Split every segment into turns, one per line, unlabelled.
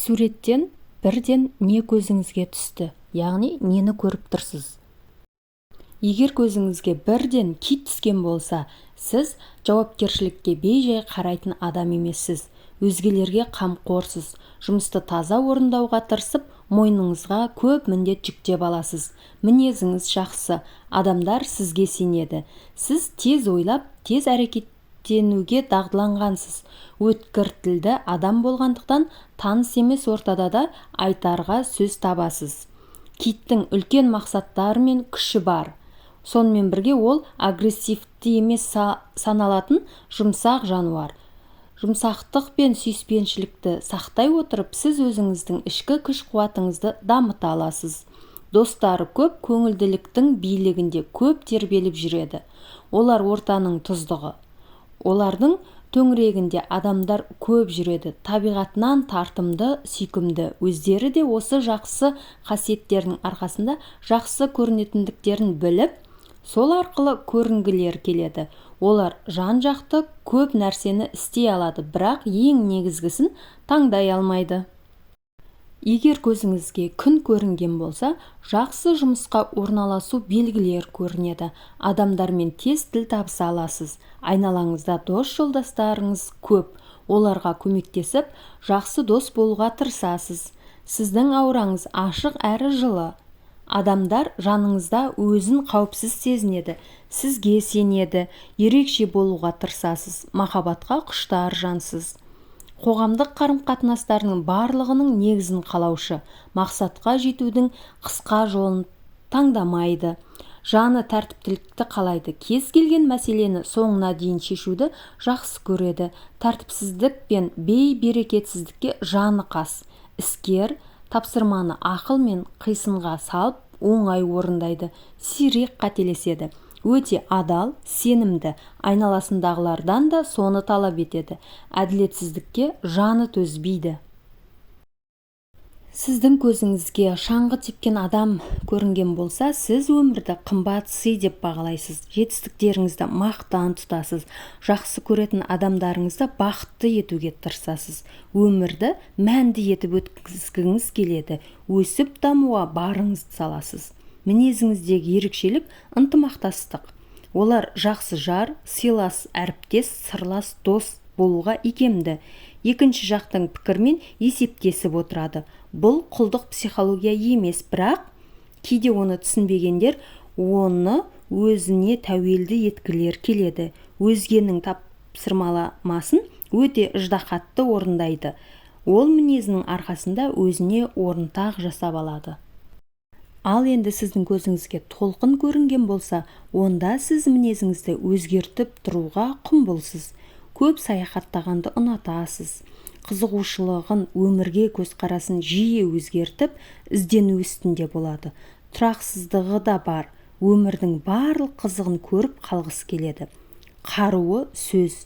Суреттен бірден не көзіңізге түсті, яғни нені көріп тұрсыз? Егер көзіңізге бірден кит түскен болса, сіз жауапкершілікке бей-жай қарайтын адам емессіз, өзгелерге қамқорсыз, жұмысты таза орындауға тырысып, мойныңызға көп міндет жүктеп аласыз. Мінезіңіз жақсы, адамдар сізге сенеді. Сіз тез ойлап, тез әрекеттенуге дағдыланғансыз. Өткір тілді адам болғандықтан таныс емес ортада да айтарға сөз табасыз. Киттің үлкен мақсаттары мен күші бар. Сонымен бірге ол агрессивті емес саналатын жұмсақ жануар. Жұмсақтық пен сүйіспеншілікті сақтай отырып, сіз өзіңіздің ішкі күш-қуатыңызды дамыта аласыз. Достары көп, көңілділіктің билігінде көп тербеліп жүреді. Олар ортаның тұздығы. Олардың төңірегінде адамдар көп жүреді. Табиғатынан тартымды, сүйкімді. Өздері де осы жақсы қасиеттерінің арқасында жақсы көрінетіндіктерін біліп, сол арқылы көрінгілер келеді. Олар жан-жақты көп нәрсені істей алады, бірақ ең негізгісін таңдай алмайды. Егер көзіңізге күн көрінген болса, жақсы жұмысқа орналасу белгілер көрінеді. Адамдармен тез тіл табыса аласыз. Айналаңызда дос жолдастарыңыз көп. Оларға көмектесіп, жақсы дос болуға тырысасыз. Сіздің аураңыз ашық әрі жылы. Адамдар жаныңызда өзін қауіпсіз сезінеді, сізге сенеді, ерекше болуға тырысасыз, махаббатқа құштар жансыз. Қоғамдық қарым-қатынастарының барлығының негізін қалаушы, мақсатқа жетудің қысқа жолын таңдамайды. Жаны тәртіптілікті қалайды, кез келген мәселені соңына дейін шешуді жақсы көреді. Тәртіпсіздік пен бей-берекетсіздікке жаны қас. Іскер тапсырманы ақыл мен қисынға салып оңай орындайды, сирек қателеседі. Өте адал, сенімді, айналасындағылардан да соны талап етеді. Әділетсіздікке жаны төзбейді. Сіздің көзіңізге шаңғы тепкен адам көрінген болса, сіз өмірді қымбат сый деп бағалайсыз. Жетістіктеріңізді мақтан тұтасыз. Жақсы көретін адамдарыңызды бақытты етуге тырысасыз. Өмірді мәнді етіп өткізгіңіз келеді. Өсіп дамуға барыңызды саласыз. Мінезіңіздегі ерекшелік ынтымақтастық. Олар жақсы жар, сыйлас әріптес, сырлас дос болуға икемді. Екінші жақтың пікірмен есептесіп отырады. Бұл құлдық психология емес, бірақ кейде оны түсінбегендер оны өзіне тәуелді еткілер келеді. Өзгенің тапсырмаламасын өте ыждахатты орындайды. Ол мінезінің арқасында өзіне орынтақ жасап алады. Ал енді сіздің көзіңізге толқын көрінген болса, онда сіз мінезіңізді өзгертіп тұруға құмбылсыз. Көп саяхаттағанды ұнатасыз. Қызығушылығын, өмірге көзқарасын жиі өзгертіп, іздену үстінде болады. Тұрақсыздығы да бар. Өмірдің барлық қызығын көріп қалғысы келеді. Қаруы сөз.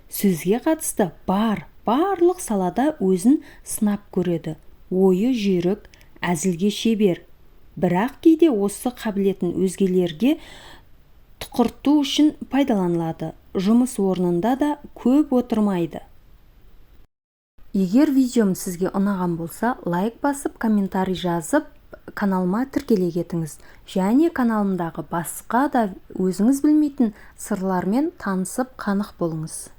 Сөзге қатысты барлық салада өзін сынап көреді. Ойы жүйрік, әзілге шебер. Бірақ кейде осы қабілетін өзгелерге тұқырту үшін пайдаланылады. Жұмыс орнында да көп отырмайды. Егер видеом сізге ұнаған болса, лайк басып, комментарий жазып, каналыма тіркеле кетіңіз. Және каналымдағы басқа да өзіңіз білмейтін сырлармен танысып қанық болыңыз.